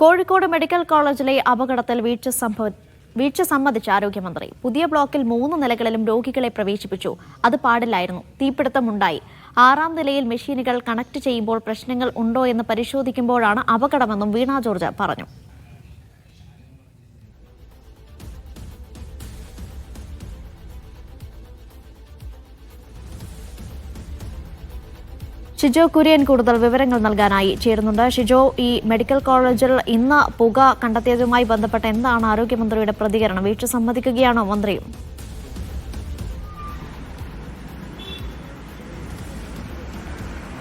Kozhikode medical കോളേജിലെ അപകടത്തിൽ വീഴ്ച സമ്മതിച്ച ആരോഗ്യമന്ത്രി. പുതിയ ബ്ലോക്കിൽ 3 നിലകളിലും രോഗികളെ പ്രവേശിപ്പിച്ചു. അത് പാടില്ലായിരുന്നു. തീപിടുത്തമുണ്ടായി. 6ാം നിലയിൽ മെഷീനുകൾ കണക്ട് ചെയ്യുമ്പോൾ പ്രശ്നങ്ങൾ ഉണ്ടോ എന്ന് പരിശോധിക്കുമ്പോഴാണ് അപകടമെന്നും വീണ ജോർജ് പറഞ്ഞു. ഷിജോ കുര്യൻ കൂടുതൽ വിവരങ്ങൾ നൽകാനായി ചേരുന്നുണ്ട്. ഷിജോ, ഈ മെഡിക്കൽ കോളേജിൽ ഇന്ന് പുക കണ്ടെത്തിയതുമായി ബന്ധപ്പെട്ട് എന്താണ് ആരോഗ്യമന്ത്രിയുടെ പ്രതികരണം? വീഴ്ച സമ്മതിക്കുകയാണോ മന്ത്രിയും?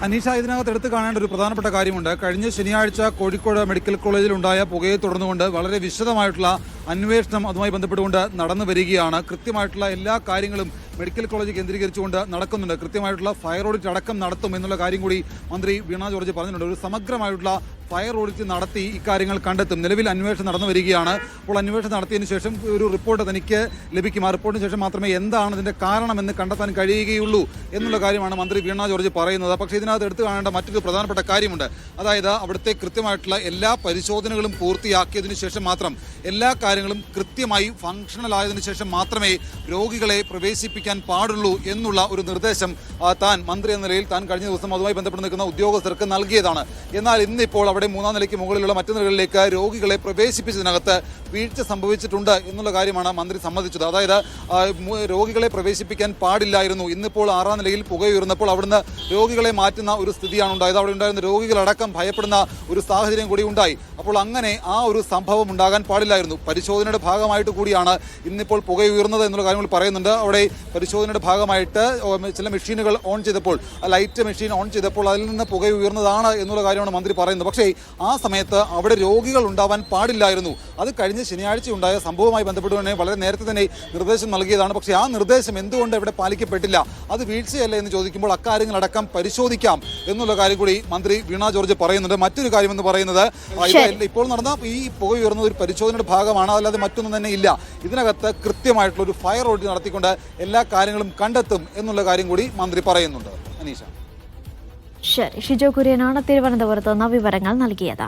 അനീഷ, ഇതിനകത്ത് എടുത്തു കാണേണ്ട ഒരു പ്രധാനപ്പെട്ട കാര്യമുണ്ട്. കഴിഞ്ഞ ശനിയാഴ്ച കോഴിക്കോട് മെഡിക്കൽ കോളേജിലുണ്ടായ പുകയെ തുടർന്നുകൊണ്ട് വളരെ വിശദമായിട്ടുള്ള അന്വേഷണം അതുമായി ബന്ധപ്പെട്ടുകൊണ്ട് നടന്നു വരികയാണ്. കൃത്യമായിട്ടുള്ള എല്ലാ കാര്യങ്ങളും മെഡിക്കൽ കോളേജ് കേന്ദ്രീകരിച്ചുകൊണ്ട് നടക്കുന്നുണ്ട്. കൃത്യമായിട്ടുള്ള ഫയർ ഓഡിറ്റ് അടക്കം നടത്തും എന്നുള്ള കാര്യം കൂടി മന്ത്രി വീണ ജോർജ് പറഞ്ഞിട്ടുണ്ട്. ഒരു സമഗ്രമായിട്ടുള്ള ഫയർ ഓഡിറ്റ് നടത്തി ഇക്കാര്യങ്ങൾ കണ്ടെത്തും. നിലവിൽ അന്വേഷണം നടന്നു വരികയാണ്. അപ്പോൾ അന്വേഷണം നടത്തിയതിനു ശേഷം ഒരു റിപ്പോർട്ട് തനിക്ക് ലഭിക്കും. ആ റിപ്പോർട്ടിന് ശേഷം മാത്രമേ എന്താണ് ഇതിൻ്റെ കാരണമെന്ന് കണ്ടെത്താൻ കഴിയുകയുള്ളൂ എന്നുള്ള കാര്യമാണ് മന്ത്രി വീണ ജോർജ് പറയുന്നത്. പക്ഷേ ഇതിനകത്ത് എടുത്തു കാണേണ്ട മറ്റൊരു പ്രധാനപ്പെട്ട കാര്യമുണ്ട്. അതായത് അവിടുത്തെ കൃത്യമായിട്ടുള്ള എല്ലാ പരിശോധനകളും പൂർത്തിയാക്കിയതിനു ശേഷം മാത്രം, എല്ലാ കാര്യങ്ങളും കൃത്യമായി ഫങ്ഷണൽ ആയതിനു ശേഷം മാത്രമേ രോഗികളെ പ്രവേശിപ്പിക്കാൻ പാടുള്ളൂ എന്നുള്ള ഒരു നിർദ്ദേശം താൻ മന്ത്രി എന്ന നിലയിൽ താൻ കഴിഞ്ഞ ദിവസം അതുമായി ബന്ധപ്പെട്ട് നിൽക്കുന്ന ഉദ്യോഗസ്ഥർക്ക് നൽകിയതാണ്. എന്നാൽ ഇന്നിപ്പോൾ അവിടെ 3ാം നിലയ്ക്ക് മുകളിലുള്ള മറ്റു നിലകളിലേക്ക് രോഗികളെ പ്രവേശിപ്പിച്ചതിനകത്ത് വീഴ്ച സംഭവിച്ചിട്ടുണ്ട് എന്നുള്ള കാര്യമാണ് മന്ത്രി സമ്മതിച്ചത്. അതായത് രോഗികളെ പ്രവേശിപ്പിക്കാൻ പാടില്ലായിരുന്നു. ഇന്നിപ്പോൾ 6ാം നിലയിൽ പുകയുയർന്നപ്പോൾ അവിടുന്ന് രോഗികളെ മാറ്റുന്ന ഒരു സ്ഥിതിയാണ് ഉണ്ടായത്. അവിടെ ഉണ്ടായിരുന്ന രോഗികളടക്കം ഭയപ്പെടുന്ന ഒരു സാഹചര്യം കൂടി ഉണ്ടായി. അപ്പോൾ അങ്ങനെ ആ ഒരു സംഭവം ഉണ്ടാകാൻ പാടില്ലായിരുന്നു. പരിശോധനയുടെ ഭാഗമായിട്ട് കൂടിയാണ് ഇന്നിപ്പോൾ പുകയുയർന്നത് എന്നുള്ള കാര്യങ്ങൾ പറയുന്നുണ്ട്. അവിടെ പരിശോധനയുടെ ഭാഗമായിട്ട് ചില മെഷീനുകൾ ഓൺ ചെയ്തപ്പോൾ, ലൈറ്റ് മെഷീൻ ഓൺ ചെയ്തപ്പോൾ അതിൽ നിന്ന് പുകയുയർന്നതാണ് എന്നുള്ള കാര്യമാണ് മന്ത്രി പറയുന്നത്. പക്ഷേ ആ സമയത്ത് അവിടെ രോഗികൾ ഉണ്ടാവാൻ പാടില്ലായിരുന്നു. അത് കഴിഞ്ഞ ശനിയാഴ്ച ഉണ്ടായ സംഭവവുമായി ബന്ധപ്പെട്ട് തന്നെ വളരെ നേരത്തെ തന്നെ നിർദ്ദേശം നൽകിയതാണ്. പക്ഷേ ആ നിർദ്ദേശം എന്തുകൊണ്ട് ഇവിടെ പാലിക്കപ്പെട്ടില്ല, അത് വീഴ്ചയല്ല എന്ന് ചോദിക്കുമ്പോൾ അക്കാര്യങ്ങളടക്കം പരിശോധിക്കാം എന്നുള്ള കാര്യം കൂടി മന്ത്രി വീണ ജോർജ് പറയുന്നുണ്ട്. മറ്റൊരു കാര്യമെന്ന് പറയുന്നത്, ഇപ്പോൾ നടന്ന ഈ പുക ഉയർന്ന ഒരു പരിശോധനയുടെ ഭാഗമാണ്, അല്ലാതെ മറ്റൊന്നും തന്നെ ഇല്ല. ഇതിനകത്ത് കൃത്യമായിട്ടുള്ള ഒരു ഫയർ ഓഡിറ്റ് നടത്തിക്കൊണ്ട് എല്ലാ കാര്യങ്ങളും കണ്ടെത്തും എന്നുള്ള കാര്യം കൂടി മന്ത്രി പറയുന്നുണ്ട്. അനീഷ. ശരി, ഷിജോ കുര്യനാണ് തിരുവനന്തപുരത്ത് നിന്ന് വിവരങ്ങൾ നൽകിയത്.